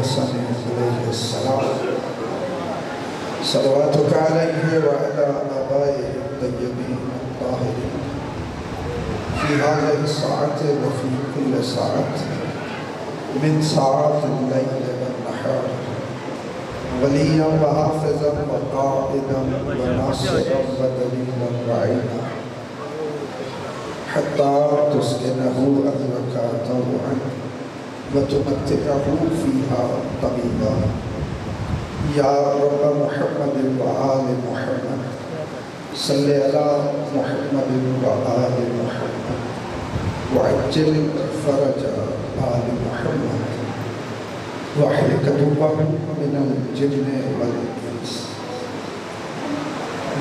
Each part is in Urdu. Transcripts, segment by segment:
الحسن علیہ السلام صلواتک علیہ وعلی آبائہ الطیبین الطاہرین فی هذه الساعة وفی کل ساعة من ساعات اللیل والنہار ولیا وحافظا وقائدا وناصرا ودلیلا وعینا حتی تسکنہ اہلک طوعا وتمتعه فيها طويلا یا رب محمد وآل محمد صلی علی محمد وآل محمد وعجل فرج آل محمد واحرق عدوهم من الجن والانس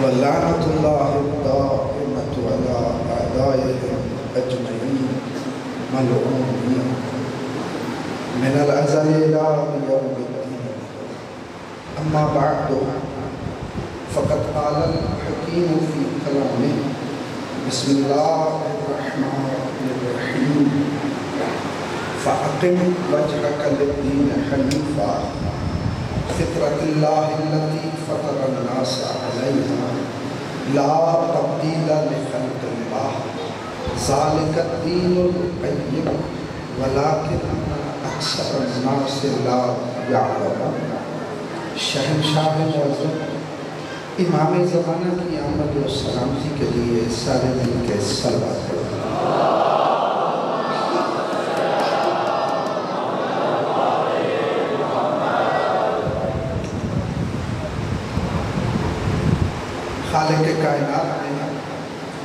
ولعنة الله الدائمة على أعدائهم أجمعين ملعونين من الأزل إلى يوم الدين أما بعد فقد قال الحكيم في كلامه بسم الله الرحمن الرحيم فأقم وجهك للدين حنيفا فطرة الله التي فطر الناس عليها لا تبديل لخلق الله ذلك الدين القيم ولكن اکثر الناس لا یعلمون۔ شہنشاہ معظم امام زمانہ کی آمد و سلامتی کے لیے سارے دل کے صلوات پڑھیں۔ خالق کائنات نے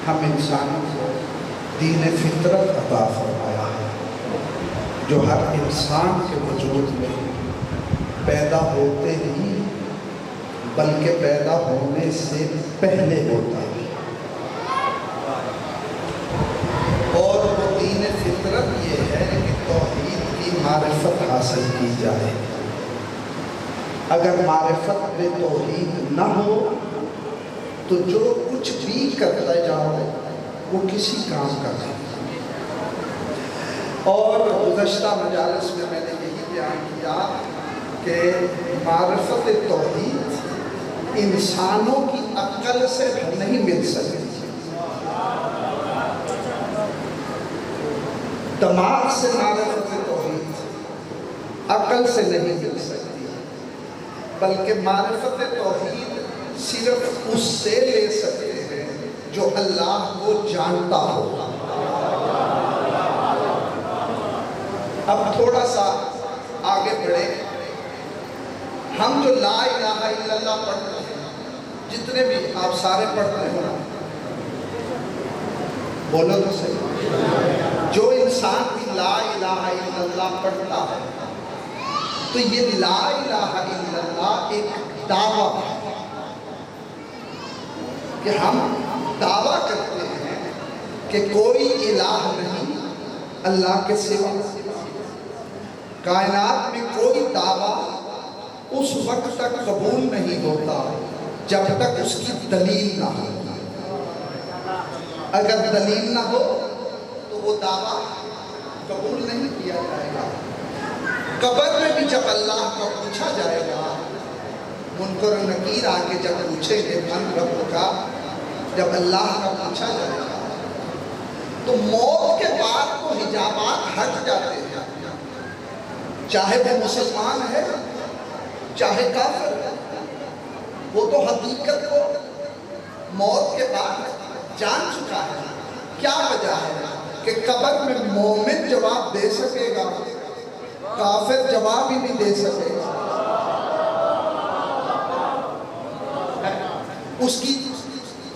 ہم انسانوں کو دین فطرت عطا فرمایا ہے جو ہر انسان کے وجود میں پیدا ہوتے ہی بلکہ پیدا ہونے سے پہلے ہوتا ہے، اور وہ دین فطرت یہ ہے کہ توحید کی معرفت حاصل کی جائے۔ اگر معرفت میں توحید نہ ہو تو جو کچھ بھی کرتا جاؤ وہ کسی کام کا نہیں۔ اور گزشتہ مجالس میں نے یہی بیان کیا کہ معرفت توحید انسانوں کی عقل سے نہیں مل سکتی، دماغ سے معرفت توحید عقل سے نہیں مل سکتی، بلکہ معرفت توحید صرف اس سے لے سکتے ہیں جو اللہ کو جانتا ہو۔ اب تھوڑا سا آگے بڑھے، ہم جو لا الہ الا اللہ پڑھتے ہیں، جتنے بھی آپ سارے پڑھتے ہیں، بولو تو صحیح، جو انسان بھی لا الہ الا اللہ پڑھتا ہے تو یہ لا الہ الا اللہ ایک دعویٰ ہے کہ ہم دعویٰ کرتے ہیں کہ کوئی الہ نہیں اللہ کے سوا۔ کائنات میں کوئی دعویٰ اس وقت تک قبول نہیں ہوتا جب تک اس کی دلیل نہ ہو۔ اگر دلیل نہ ہو تو وہ دعویٰ قبول نہیں کیا جائے گا۔ قبر میں بھی جب اللہ کو پوچھا جائے گا، منکر و نکیر آگے جب پوچھیں گے من رب کا، جب اللہ کا پوچھا جائے گا تو موت کے بعد وہ حجابات ہٹ جاتے ہیں، چاہے وہ مسلمان ہے چاہے کافر ہے، وہ تو حقیقت کو موت کے بعد جان چکا ہے۔ کیا وجہ ہے کہ قبر میں مومن جواب دے سکے گا، کافر جواب ہی نہیں دے سکے گا۔ اس کی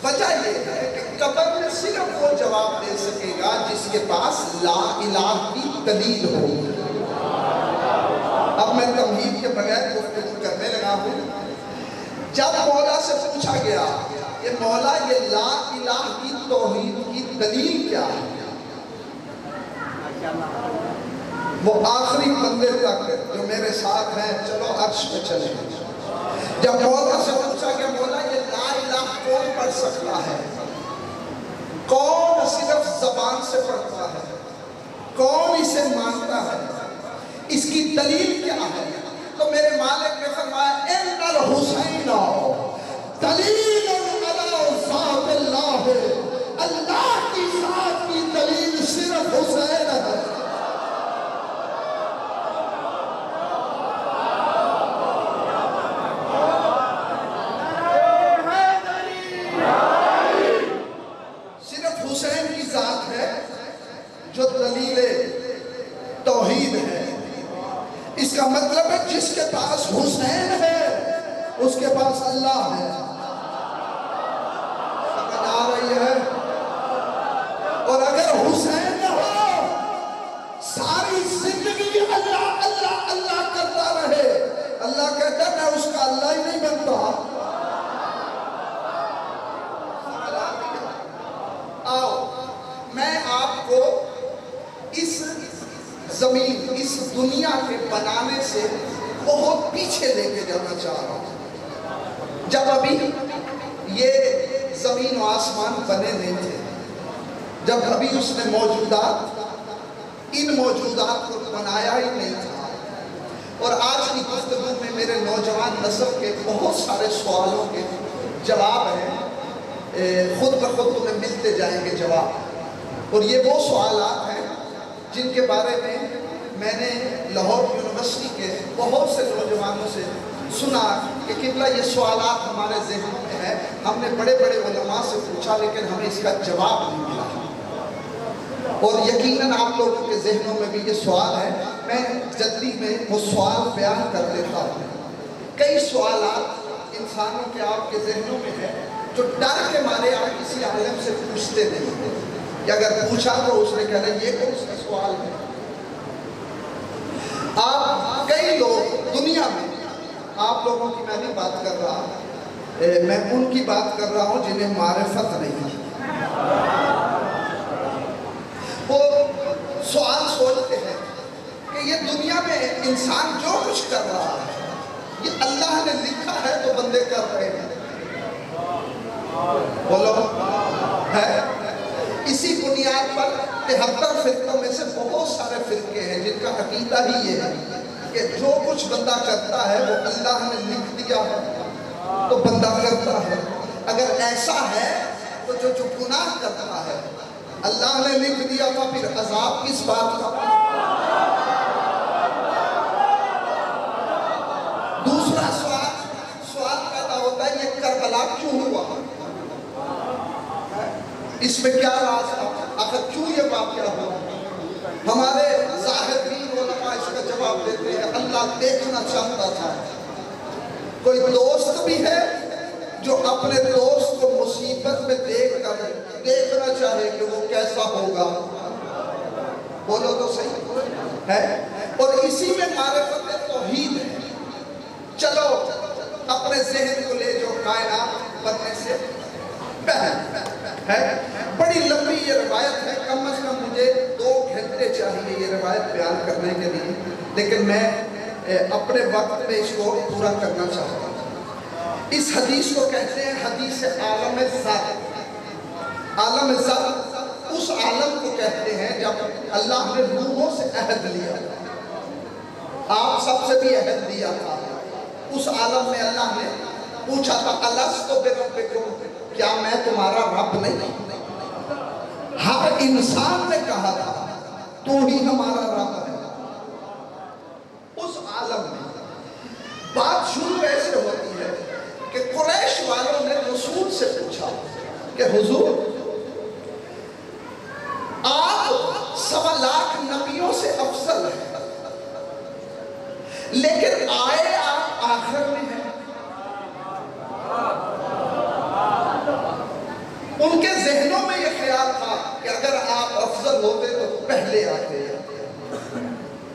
وجہ یہ ہے کہ قبر میں صرف وہ جواب دے سکے گا جس کے پاس لا الہ کی دلیل ہو۔ اب میں تمہید کے بغیر گفتگو کرنے لگا ہوں۔ جب مولا سے پوچھا گیا کہ مولا یہ لا الہ کی توحید کی دلیل کیا ہے، وہ آخری بندے تک جو میرے ساتھ ہیں چلو عرش پہ چلیں، جب مولا سے پوچھا کہ مولا یہ لا الہ کون پڑھ سکتا ہے، کون صرف زبان سے پڑھتا ہے، کون اسے مانتا ہے، اس کی دلیل کیا ہے، تو میرے مالک نے فرمایا ان الحسین دلیل علی ذات اللہ، اللہ کی ذات کی دلیل صرف حسین ہے۔ صرف حسین کی ذات ہے جو دلیل توحید ہے۔ اس کا مطلب ہے جس کے پاس حسین ہے اس کے پاس اللہ ہے۔ سمجھ آ رہی ہے؟ اور اگر حسین نہ ہو، ساری زندگی اللہ اللہ اللہ کرتا رہے، اللہ کہتا ہے میں اس کا اللہ ہی نہیں بنتا۔ آؤ میں آپ کو اس زمین، اس دنیا کے بنانے سے بہت پیچھے لے کے جانا چاہ رہا ہوں۔ جب ابھی یہ زمین و آسمان بنے نہیں تھے، جب ابھی اس نے ان موجودات کو بنایا ہی نہیں تھا، اور آج کی گفتگو میں میرے نوجوان نسل کے بہت سارے سوالوں کے جواب ہیں، خود بخود تمہیں ملتے جائیں گے جواب۔ اور یہ وہ سوالات ہیں جن کے بارے میں نے لاہور یونیورسٹی کے بہت سے نوجوانوں سے سنا کہ قبلہ یہ سوالات ہمارے ذہنوں میں ہے، ہم نے بڑے بڑے علماء سے پوچھا لیکن ہمیں اس کا جواب نہیں ملا۔ اور یقیناً آپ لوگوں کے ذہنوں میں بھی یہ سوال ہے، میں جلدی میں وہ سوال بیان کر دیتا ہوں۔ کئی سوالات انسانوں کے آپ کے ذہنوں میں ہیں جو ڈر کے مارے آپ کسی عالم سے پوچھتے نہیں، یا اگر پوچھا تو اس نے کہا یہ کون سا سوال ہے۔ آپ کئی لوگ دنیا میں، آپ لوگوں کی میں نہیں بات کر رہا، میں ان کی بات کر رہا ہوں جنہیں معرفت نہیں، وہ سوال سوچتے ہیں کہ یہ دنیا میں انسان جو کچھ کر رہا ہے یہ اللہ نے لکھا ہے تو بندے کر رہے ہیں، بولو ہے؟ اسی بنیاد پر 73 فرقوں میں سے بہت سارے فرقے ہیں جن کا عقیدہ ہی یہ ہے کہ جو کچھ بندہ کرتا ہے وہ اللہ نے لکھ دیا ہے تو بندہ کرتا ہے۔ اگر ایسا ہے تو جو گناہ کرتا ہے اللہ نے لکھ دیا تھا، پھر عذاب کس بات کا؟ دوسرا سوال پیدا ہوتا ہے یہ کربلا کیوں ہوا؟ اس میں کیا راز تھا؟ آخر کیوں یہ واقعہ ہوا؟ ہمارے ظاہرین علماء اس کا جواب دیتے ہیں اللہ دیکھنا چاہتا تھا۔ کوئی دوست بھی ہے جو اپنے دوست کو مصیبت میں دیکھ کر دیکھنا چاہے کہ وہ کیسا ہوگا؟ بولو تو صحیح ہے۔ اور اسی میں معرفت توحید ہے۔ چلو اپنے ذہن کو لے جو کائنات بننے سے پہلے ہے، بڑی لمبی یہ روایت ہے، کم از کم مجھے 2 گھنٹے چاہیے یہ روایت بیان کرنے کے لیے، لیکن میں اپنے وقت میں اس کو پورا کرنا چاہتا ہوں۔ اس حدیث کو کہتے ہیں حدیث عالم ذر۔ عالم ذر اس عالم کو کہتے ہیں جب اللہ نے روحوں سے عہد لیا، آپ سب سے بھی عہد لیا تھا۔ اس عالم میں اللہ نے پوچھا تھا الست بربکم، کیا میں تمہارا رب نہیں؟ ہر انسان نے کہا تھا تو ہی ہمارا رب ہے۔ اس عالم میں بات شروع ایسے ہوتی ہے کہ قریش والوں نے رسول سے پوچھا کہ حضور آپ 1.25 لاکھ نبیوں سے افضل ہیں، لیکن آئے آپ آخر میں ہیں۔ ان کے ذہنوں میں یہ خیال تھا کہ اگر آپ افضل ہوتے تو پہلے آتے،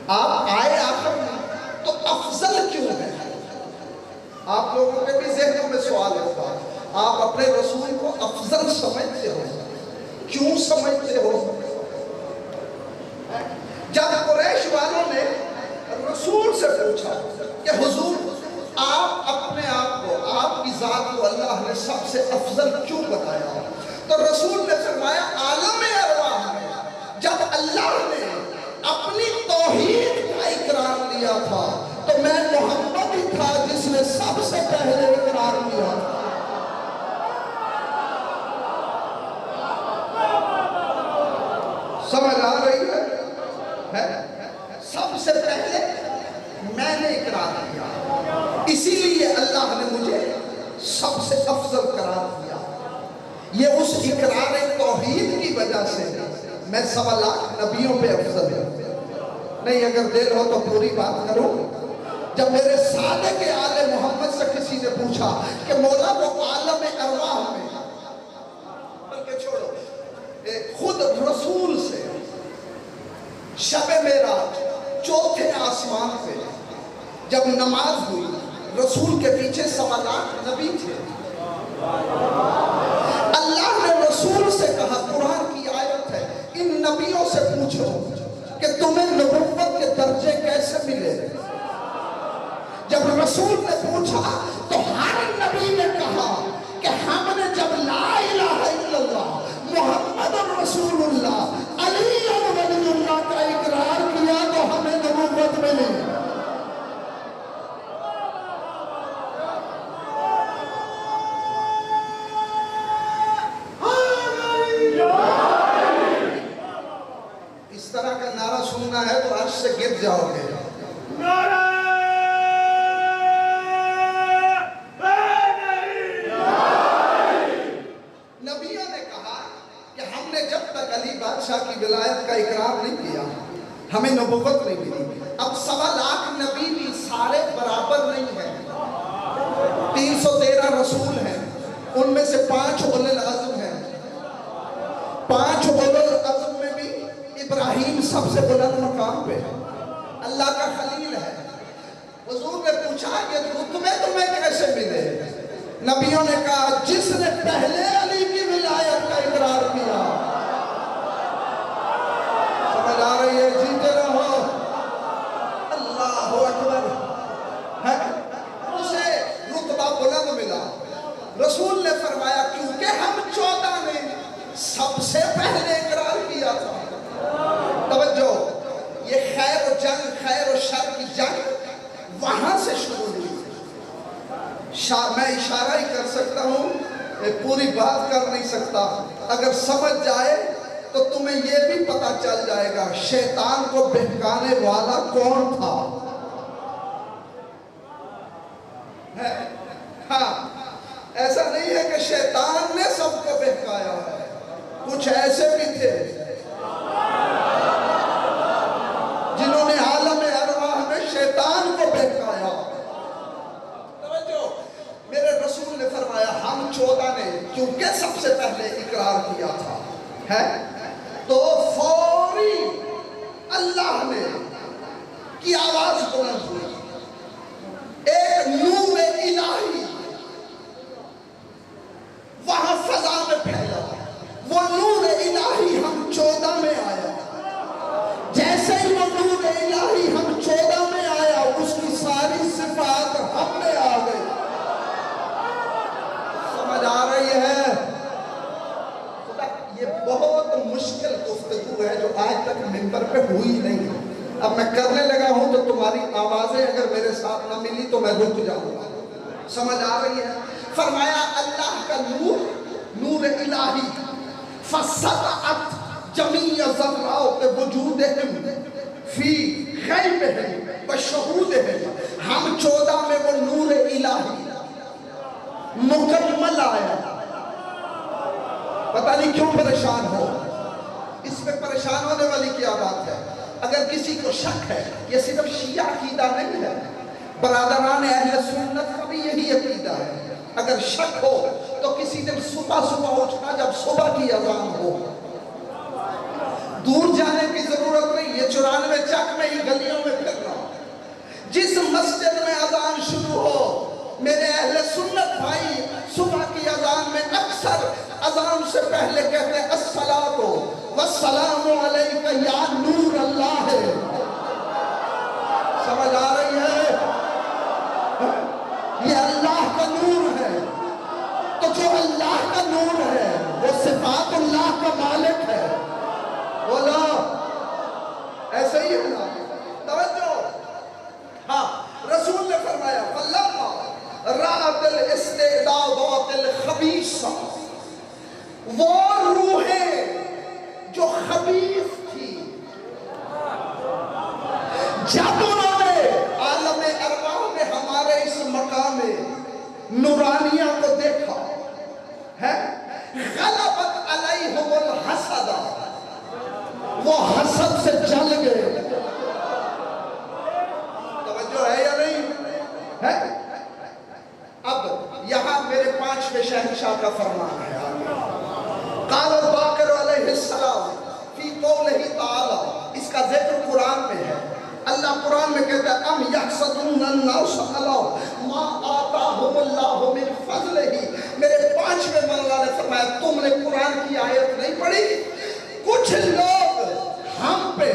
آپ آئے آخر میں تو افضل کیوں ہے؟ آپ لوگوں کے بھی ذہنوں میں سوال ہوتا ہے، آپ اپنے رسول کو افضل سمجھتے ہو، کیوں سمجھتے ہو؟ جب قریش والوں نے رسول سے پوچھا کہ حضور آپ اپنے آپ کو، آپ کی ذات کو اللہ نے سب سے افضل کیوں بتایا؟ تو رسول نے فرمایا عالم ارواح میں جب اللہ نے اپنی توحید کا اقرار لیا تھا تو میں محمد سب سے پہلے میں نے اقرار کیا، اسی لیے اللہ نے مجھے سب سے افضل قرار دیا۔ یہ اس اقرار توحید کی وجہ سے میں 1.25 لاکھ نبیوں پہ افضل ہوں۔ نہیں اگر دل ہو تو پوری بات کرو۔ جب میرے صادق آل محمد سے کسی نے پوچھا کہ مولا وہ عالم ارواح میں، بلکہ چھوڑو، خود رسول سے شب معراج 4تھے آسمان پہ جب نماز ہوئی، رسول کے پیچھے 1.25 لاکھ نبی تھے۔ اللہ نے رسول سے کہا، قرآن کی آیت ہے، ان نبیوں سے پوچھو کہ تمہیں نبوت کے درجے کیسے ملے۔ جب رسول نے پوچھا تو ہر نبی نے کہا کہ ہم نے جب لا الہ الا اللہ محمد رسول اللہ علی ولی اللہ کا اقرار کیا تو ہمیں نبوت ملی۔ اس طرح کا نعرہ سننا ہے تو عرش سے گر جاؤ گے۔ نبیوں نے کہا کہ ہم نے جب تک علی بادشاہ کی ولایت کا اقرار نہیں کیا ہمیں نبوت نہیں ملی۔ اب 1.25 لاکھ نبی بھی سارے برابر نہیں ہیں، 313 رسول ہیں، ان میں سے 5 اولو العزم ہیں۔ 5 اولو العزم میں بھی ابراہیم سب سے بلند مقام پہ ہے، اللہ کا خلیل ہے۔ حضور نے پوچھا کہ رتبے تمہیں کیسے ملے؟ نبیوں نے کہا جس نے پہلے علی کی ولایت کا اقرار کیا۔ سمجھ آ رہی ہے؟ جیتے رہو، اللہ اکبر، اسے رتبہ بلند ملا۔ رسول نے فرمایا کیونکہ ہم 14 نے سب سے پہلے اقرار کیا تھا۔ توجہ، یہ خیر و جنگ، خیر و شر کی جنگ وہاں سے شروع ہوئی۔ میں اشارہ ہی کر سکتا ہوں، پوری بات کر نہیں سکتا۔ اگر سمجھ جائے تو تمہیں یہ بھی پتا چل جائے گا شیطان کو بہکانے والا کون تھا۔ ہاں، ایسا نہیں ہے کہ شیطان نے سب کو بہکایا ہے، کچھ ایسے بھی تھے جنہوں نے عالم ارواح میں شیطان کو بہکایا۔ توجہ، میرے رسول نے فرمایا ہم 14 نے کیونکہ سب سے پہلے اقرار کیا تھا ہے تو فوری اللہ نے کی آواز بلند ہوئی، ایک نور الہی وہاں فضا میں پھیلا۔ وہ نور الہی ہم 14 میں آیا۔ جیسے ہی وہ نور الہی ہم 14 میں آیا، اس کی ساری صفات ہم میں آ گئی۔ سمجھ آ رہی ہے؟ یہ بہت مشکل گفتگو ہے جو آج تک منبر پہ ہوئی نہیں۔ اب میں کرنے لگا ہوں تو تمہاری آوازیں اگر میرے ساتھ نہ ملی تو میں رک جاؤں گا۔ سمجھ آ رہی ہے؟ فرمایا اللہ کا نور، نور الہی، فَسَطَعَتْ جَمِيعَ ذَرَّاتِ وُجُودِهِمْ فِي غَیبِهِمْ وَشُہُودِهِمْ۔ ہم 14 میں وہ نور الہی مکمل آیا۔ پتہ نہیں کیوں پریشان ہو، اس میں پریشان ہونے والی کیا بات ہے؟ اگر کسی کو شک ہے، یہ صرف شیعہ عقیدہ نہیں ہے، برادران اہل سنت کا بھی یہی عقیدہ ہے۔ اگر شک ہو تو کسی دن صبح اٹھنا جب صبح کی اذان ہو، دور جانے کی ضرورت نہیں، یہ 94 چک میں ہی گلیوں میں پھرنا۔ جس مسجد میں اذان شروع ہو، میرے اہل سنت بھائی صبح کی اذان میں اکثر اذان سے پہلے کہتے ہیں الصلاۃ والسلام علیک یا نور اللہ۔ سمجھ آ رہی ہے؟ یہ اللہ کا نور ہے، تو جو اللہ کا نور ہے وہ صفات اللہ کا مالک ہے۔ بولا ایسے ہی ہے نا؟ توجہ، ہاں، رسول نے فرمایا فَلَمَّا رَأَتِ الْإِسْتِعْدَادَاتِ الْخَبِيثَةِ، وہ روحیں جو خبیث تھی، جب انہوں نے عالم ارواح میں ہمارے اس مقام نورانیہ کو دیکھا ہے، غلبت علیہم الحسد، وہ حسد سے جل گئے. توجہ ہے یا نہیں ہے؟ اب یہاں میرے 5ویں شہنشاہ کا فرمان ہے. قال باقر علیہ السلام فی قولہ تعالی، اس کا ذکر قرآن میں ہے. اللہ قرآن میں کہتا ہے ام یحسدون الناس علی ما آتاہم اللہ من فضلہ. میرے 5ویں مولا نے فرمایا تم نے قرآن کی آیت نہیں پڑھی؟ کچھ لوگ ہم پہ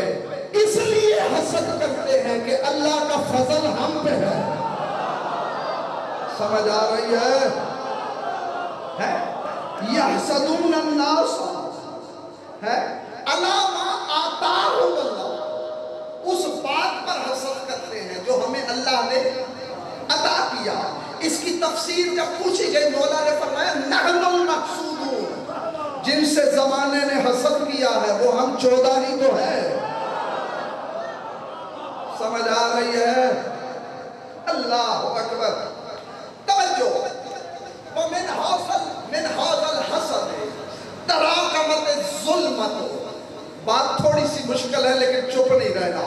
اس لیے حسد کرتے ہیں کہ اللہ کا فضل ہم پہ ہے. سمجھ آ رہی ہے؟ یحسدون الناس ہے علی ما آتاہم اللہ، اس بات پر حسد کرتے ہیں جو ہمیں اللہ نے عطا کیا. اس کی تفسیر جب پوچھی گئی مولا نے فرمایا نحن المقصودون، جن سے زمانے نے حسد کیا ہے وہ ہم 14 ہی تو ہے. سمجھ آ رہی ہے؟ اللہ اکبر. توجہ. ومن هذا الحسد تراکمت الظلمت. بات تھوڑی سی مشکل ہے لیکن چپ نہیں رہنا.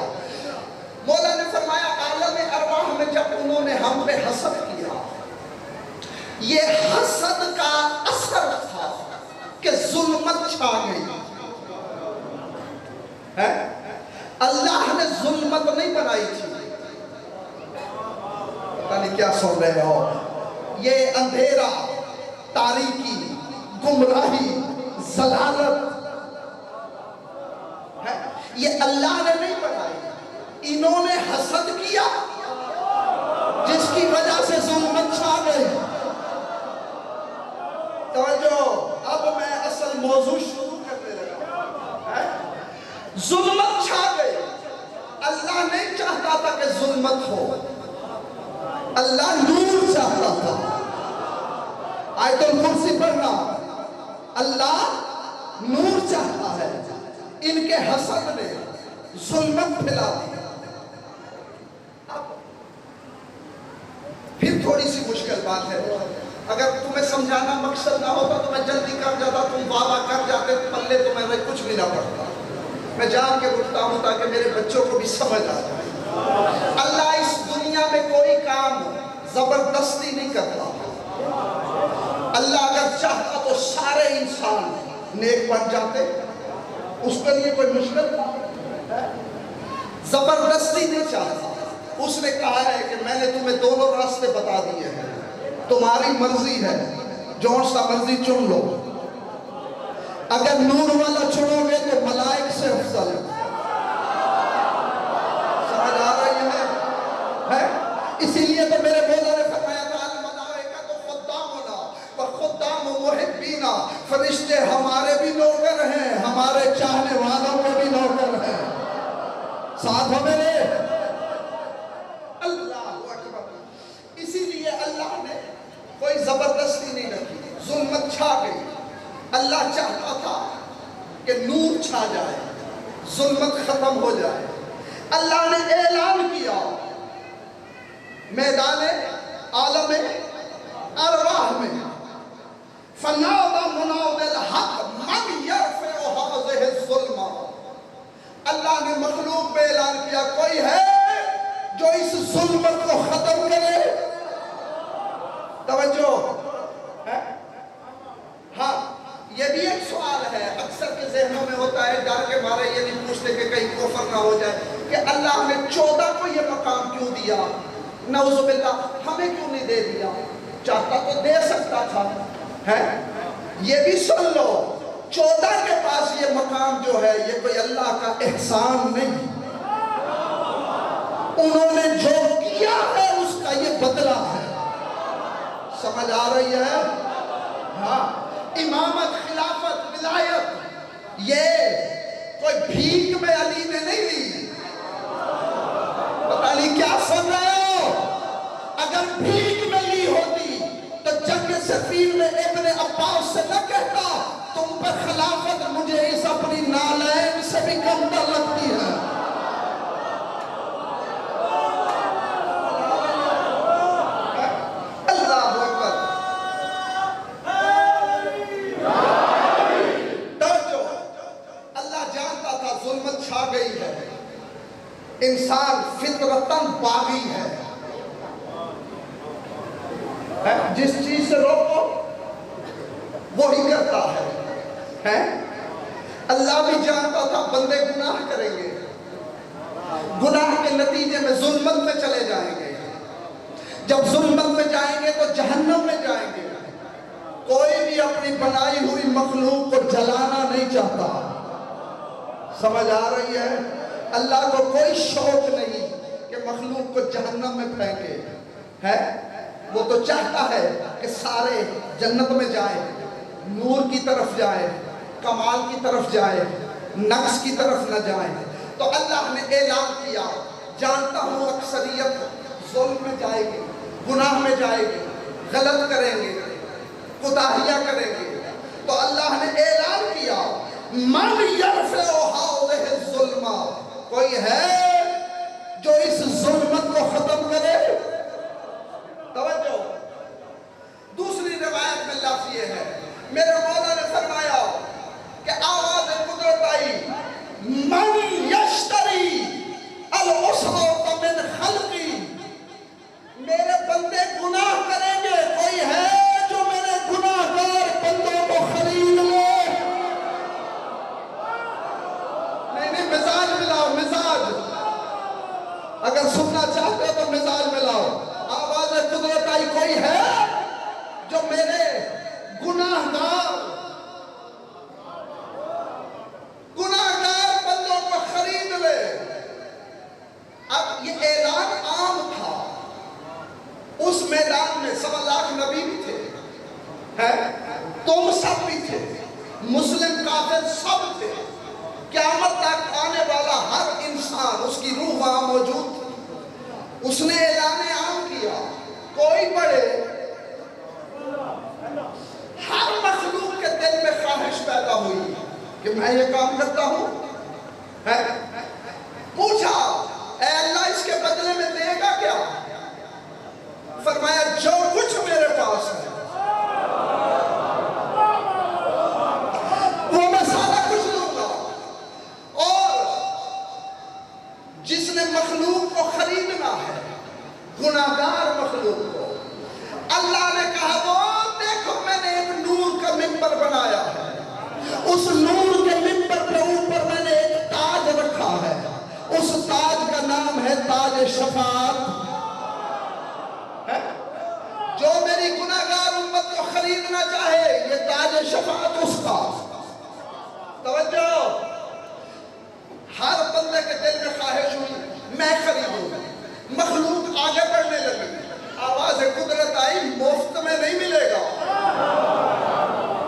مولا نے فرمایا عالم ارواح میں جب انہوں نے ہم پہ حسد کیا، یہ حسد کا اثر تھا کہ ظلمت چھا گئی ہے. اللہ نے ظلمت نہیں بنائی تھی. پتہ نہیں کیا سن رہے ہو. یہ اندھیرا، تاریکی، گمراہی، ضلالت ہے، یہ اللہ نے نہیں بنائی. انہوں نے حسد کیا جس کی وجہ سے ظلمت چھا گئی. توجہ. اب میں اصل موضوع شروع کرنے لگا. ظلمت چھا گئی. اللہ نہیں چاہتا تھا کہ ظلمت ہو، اللہ نور چاہتا تھا. آیت الکرسی پڑھنا. اللہ نور چاہتا ہے. ان کے حسد نے ظلمت پھیلا دی. پھر تھوڑی سی مشکل بات ہے. اگر تمہیں سمجھانا مقصد نہ ہوتا تو میں جلدی کر جاتا، تم وعدہ کر جاتے، پلے تو میں کچھ بھی نہ پڑھتا. میں جان کے رکتا ہوں تاکہ میرے بچوں کو بھی سمجھ آ جائے. اللہ اس دنیا میں کوئی کام زبردستی نہیں کرتا. اللہ اگر چاہتا تو سارے انسان نیک بن جاتے. اس کے لیے کوئی مشکل زبردستی نہیں چاہتا. اس نے کہا ہے کہ میں نے تمہیں دونوں راستے بتا دیے ہیں، تمہاری مرضی ہے، جون سا مرضی چن لو. اگر نور والا چنو گے تو ملائک سے افضل ہے. سمجھ آ رہی ہے؟ اسی لیے تو میرے مولا نے فرمایا تھا الملائکہ تو خدامنا و خدام محبینا. فرشتے ہمارے بھی نوکر ہیں، ہمارے چاہنے والوں کے بھی نوکر ہیں. ساتھ ہو میرے. اللہ اکبر. اسی لیے اللہ نے کوئی زبردستی نہیں رکھی. ظلمت چھا گئی. اللہ چاہتا تھا کہ نور چھا جائے، ظلمت ختم ہو جائے. اللہ نے اعلان کیا میدان عالم ارواح میں فنادى منادى الحق من يرفع هذه الظلمة. اللہ نے مخلوق پہ اعلان کیا کوئی ہے جو اس ظلمت کو ختم کرے. توجہ ہے. ہاں یہ بھی ایک سوال ہے اکثر کے ذہنوں میں ہوتا ہے، ڈر کے مارے یہ نہیں پوچھتے کہ کہیں کفر نہ ہو جائے کہ اللہ نے 14 کو یہ مقام کیوں دیا. نعوذ باللہ ہمیں کیوں نہیں دے دیا؟ چاہتا تو دے سکتا تھا. ہے یہ بھی سن لو 14 کے پاس یہ مقام جو ہے یہ کوئی اللہ کا احسان نہیں. انہوں نے جو کیا ہے اس کا یہ بدلہ ہے. سمجھ آ رہی ہے؟ ہاں. امامت، خلافت، ولایت یہ کوئی بھیک میں علی نے نہیں لی. پتہ نہیں کیا سن رہے ہو. اگر بھیک میں لی ہوتی تو جنگ صفین میں ابن عباس سے نہ کہتا تم پر خلافت مجھے اس اپنی نالین سے بھی کمتر لگتی ہے. انسان فطرتاً باغی ہے، جس چیز سے روکو وہی کرتا ہے۔ اللہ بھی جانتا تھا بندے گناہ کریں گے، گناہ کے نتیجے میں ظلمت میں چلے جائیں گے، جب ظلمت میں جائیں گے تو جہنم میں جائیں گے۔ کوئی بھی اپنی بنائی ہوئی مخلوق کو جلانا نہیں چاہتا، سمجھ آ رہی ہے؟ اللہ کو کوئی شوق نہیں کہ مخلوق کو جہنم میں پھینکے، وہ تو چاہتا ہے کہ سارے جنت میں جائیں، نور کی طرف جائیں، کمال کی طرف جائیں، نقص کی طرف نہ جائیں۔ تو اللہ نے اعلان کیا، جانتا ہوں اکثریت ظلم میں جائے گی، گناہ میں جائے گی، غلط کریں گے، کوتاہیاں کریں گے، تو اللہ نے اعلان کیا من یرفع ہذہ الظلم، کوئی ہے جو اس ظلمت کو ختم کرے؟ توجہ، دوسری روایت میں لفظ یہ ہے، میرے مولا نے فرمایا کہ آواز قدرت آئی من یشتری العصمت من خلقی، میرے بندے گناہ کریں گے، کوئی ہے جو میرے گناہ گار بندوں کو خرید لے؟ نہیں، مزاج ملاؤ، مزاج، اگر سننا چاہتے ہو تو مزاج ملاؤ۔ آواز قدرت آئی، کوئی ہے جو میرے گناہ گار بندوں کو خرید لے؟ اب یہ اعلان عام تھا، اس میدان میں 1.25 لاکھ نبی بھی تھے، تم سب بھی تھے، مسلم کافر سب تھے، قیامت تک آنے والا ہر انسان، اس کی روح وہاں موجود تھی۔ اس نے اعلان عام کیا، کوئی بڑے، ہر مخلوق کے دل میں خواہش پیدا ہوئی کہ میں یہ کام کرتا ہوں، پوچھا اے اللہ اس کے بدلے میں دے گا کیا؟ فرمایا جو کچھ میرے پاس ہے وہ میں سارا کچھ دوں گا۔ اور جس نے مخلوق کو خریدنا ہے، گناہگار مخلوق کو، اللہ نے کہا وہ دیکھو میں نے ایک نور کا ممبر بنایا ہے، اس نور کے ممبر کے اوپر میں نے ایک تاج رکھا ہے، اس تاج کا نام ہے تاج شفاعت۔ جو میری گناہگار امت کو خریدنا چاہے، یہ تاج شفاعت اس کا۔ توجہ، ہر بندے کے دل میں خواہش ہوئی میں خریدوں، مخلوق آگے بڑھنے لگی، آواز قدرت آئی مفت میں نہیں ملے گا،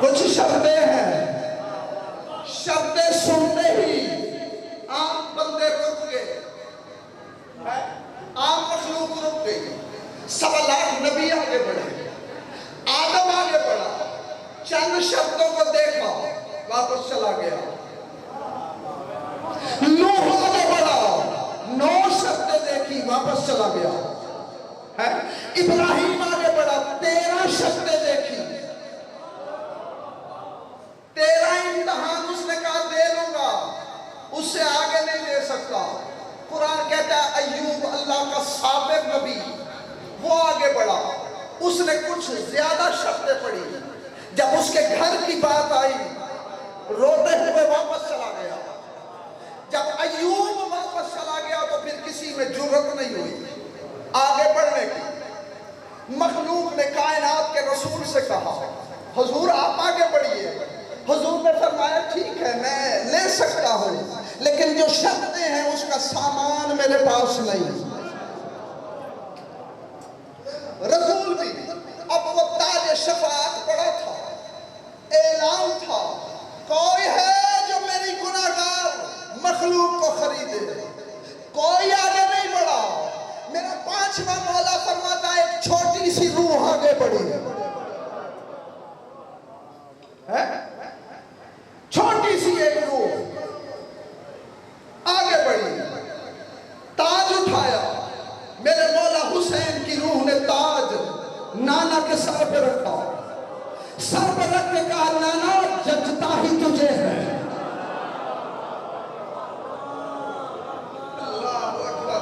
کچھ شرطیں ہیں۔ شرطیں سنتے ہی عام بندے رک گئے، عام مخلوق رک گئی، 1.25 لاکھ نبی آگے بڑھے، آدم آگے بڑھا، چند شرطوں کو دیکھا واپس چلا گیا، نوح آگے بڑھا، 9 شرطیں دیکھی واپس چلا گیا، ابراہیم آگے بڑھا، 13 شرطیں دیکھی، 13 امتحان اس نے کہا دے لوں گا، اس سے آگے نہیں دے سکتا۔ قرآن کہتا ہے ایوب اللہ کا سابق نبی، وہ آگے بڑھا، اس نے کچھ زیادہ شرطیں پڑھی، جب اس کے گھر کی بات آئی روتے ہوئے واپس چلا گیا۔ جب ایوب واپس چلا گیا تو پھر کسی میں جرأت نہیں ہوئی آگے بڑھنے کی۔ مخلوق نے کائنات کے رسول سے کہا حضور آپ آگے بڑھیے، حضور نے فرمایا ٹھیک ہے میں لے سکتا ہوں، لیکن جو شرطیں ہیں اس کا سامان میرے پاس نہیں۔ رسول بھی اب وہ تاج شفاعت پڑا تھا، اعلان تھا کوئی ہے جو میری گناہگار مخلوق کو خریدے، کوئی آگے نہیں بڑھا۔ میرا 5واں مولا فرماتا ہے ایک چھوٹی سی روح آگے بڑھی، چھوٹی سی ایک روح آگے بڑھی، تاج اٹھایا، میرے مولا حسین کی روح نے تاج نانا کے سر پہ رکھا، سر پہ رکھ کے کہا نانا جچتا ہی تجھے ہے۔ اللہ اکبر،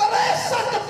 63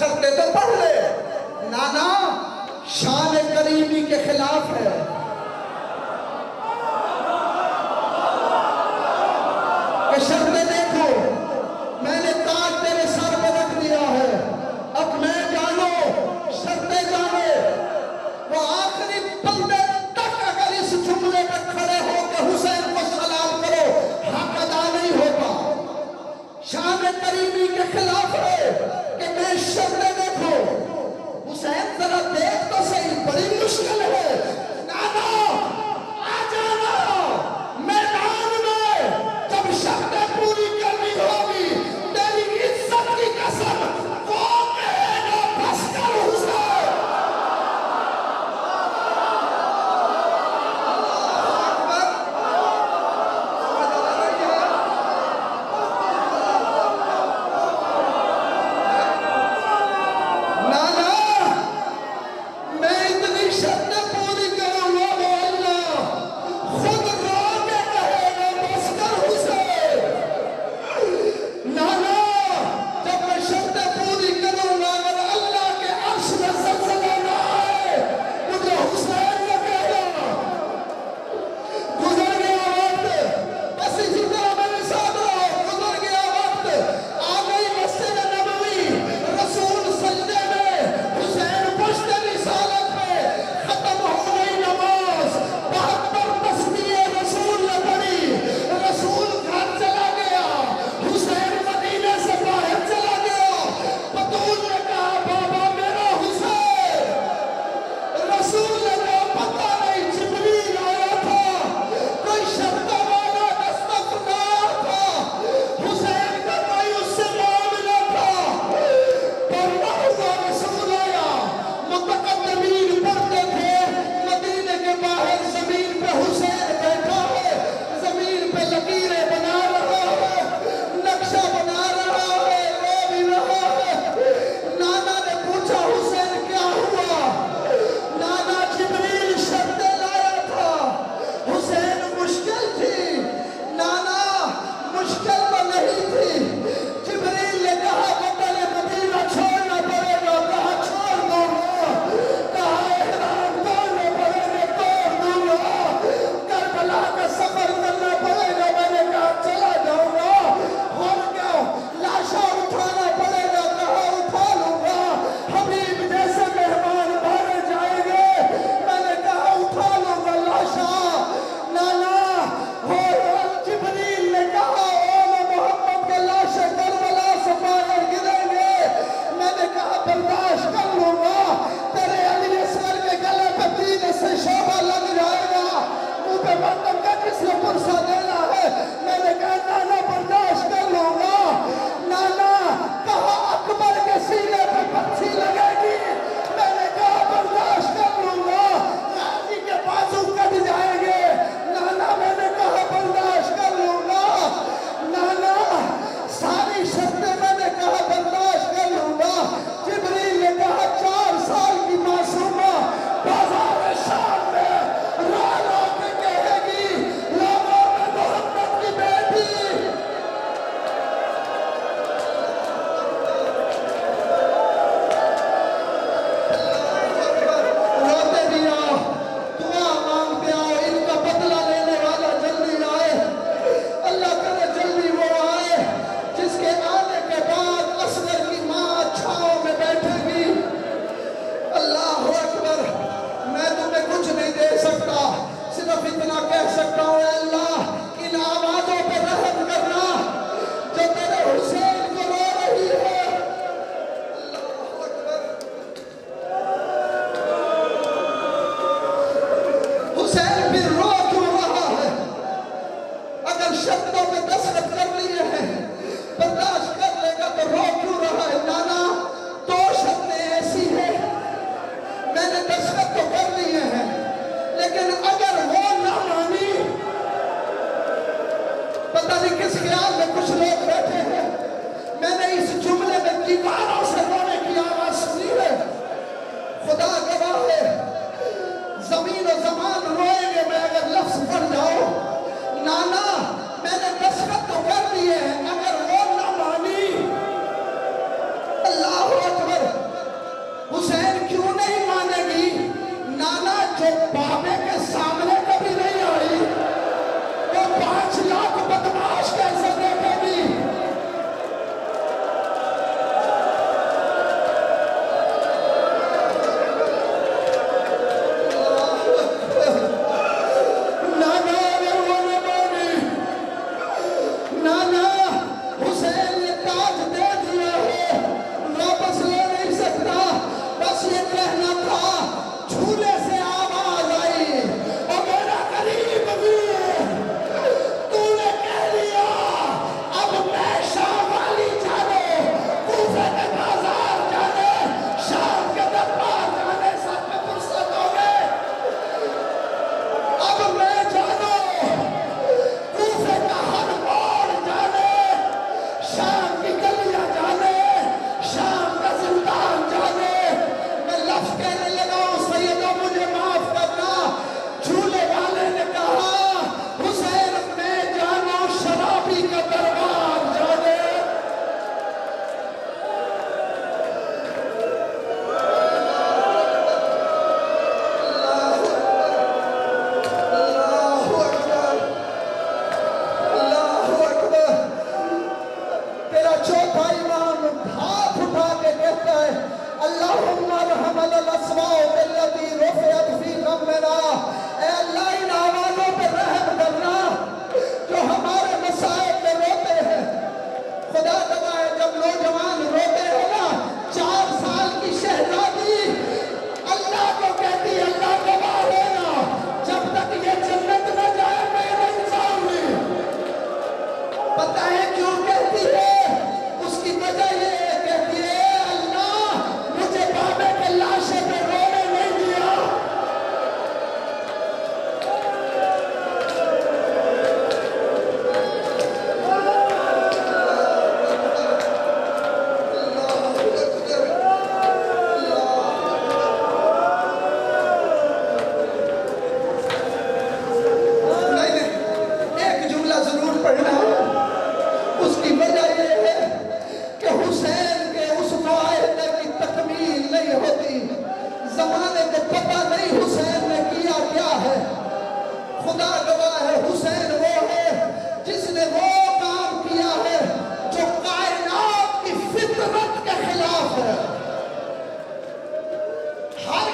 شرطیں تو پڑھ لے. نانا شان کریمی کے خلاف ہے. کہ شرطیں دیکھو میں نے تاج تیرے سر پہ رکھ دیا ہے, اب میں جانو شرطیں جانے. وہ آخری بندے تک اگر اس جملے پر کھڑے ہو کہ حسین کو سلام کرو حق ادا نہیں ہوگا. شان کریمی کے خلاف ہے کہ میں شرطیں دیکھو. حسین ذرا دیکھ تو صحیح, بڑی مشکل ہے. نانا آ جانا میدان میں, جب شرطیں پوری کرنی ہوگی تیری عزت کی قسم وہ کہے گا بس کر حسین. اللہ اکبر. اللہم ارحم الاسماء التي رفعت في قمنا، اے اللہ ان آوازوں پر رحم کرنا جو ہمارے مسائل میں روتے ہیں. خدا گواہ ہے جب نوجوان روتے ہیں نا، 4 سال کی شہزادی اللہ کو کہتی ہے، اللہ گواہ ہے نا جب تک یہ جنت نہ جائے میں نہیں جاؤں گی. پتہ ہے کیوں کہتی ہے؟ اس کی وجہ یہ ہے، کہتی ہے اللہ مجھے بابے کے لاشے پہ رونے نہیں دیا. ایک جملہ ضرور پڑھنا ہے. اس کی وجہ یہ ہے کہ حسین کے اس معاہدے کی تکمیل نہیں ہوتی. زمانے کو پتہ نہیں حسین نے کیا کیا ہے. خدا گواہ ہے حسین وہ ہے جس نے وہ کام کیا ہے جو کائنات کی فطرت کے خلاف ہے. ہر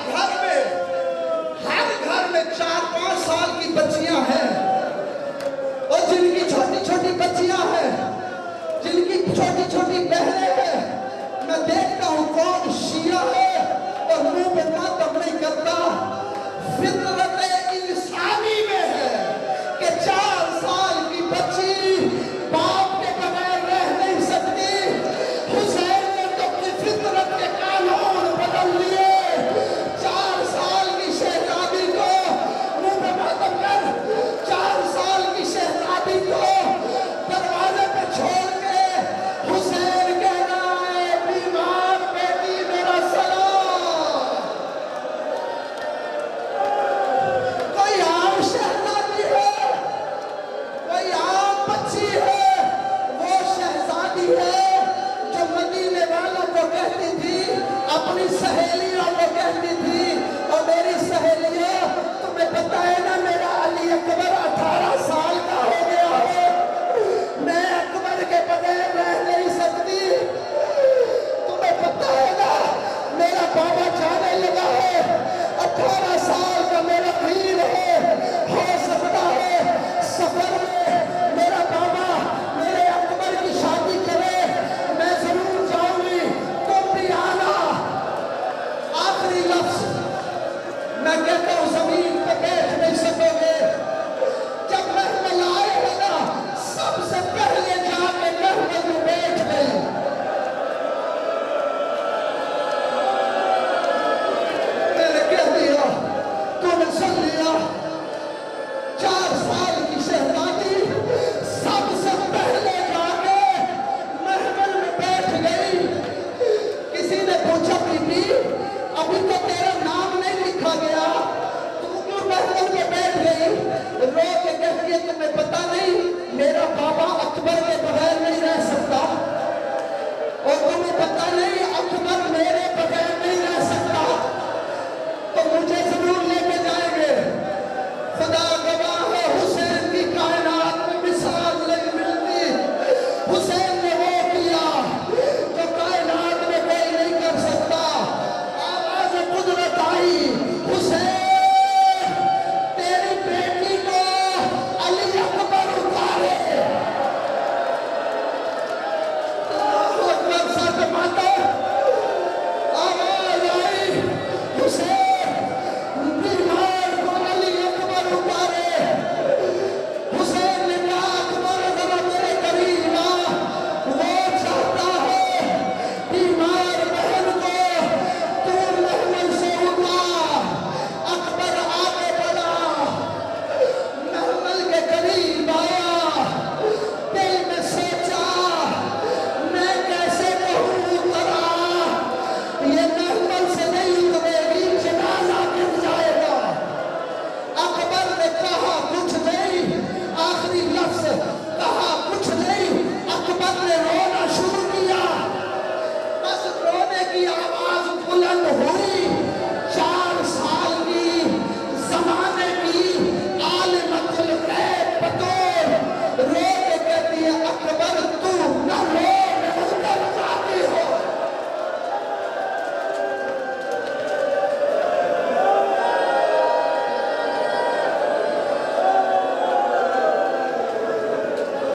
گھر میں 4-5 سال کی بچیاں ہیں، اور جن کی چھوٹی چھوٹی بچیاں ہیں، جن کی چھوٹی چھوٹی بہنیں ہیں. میں دیکھتا ہوں کون شیعہ ہے اور منہ پہ ماتم نہیں کرتا. فطرت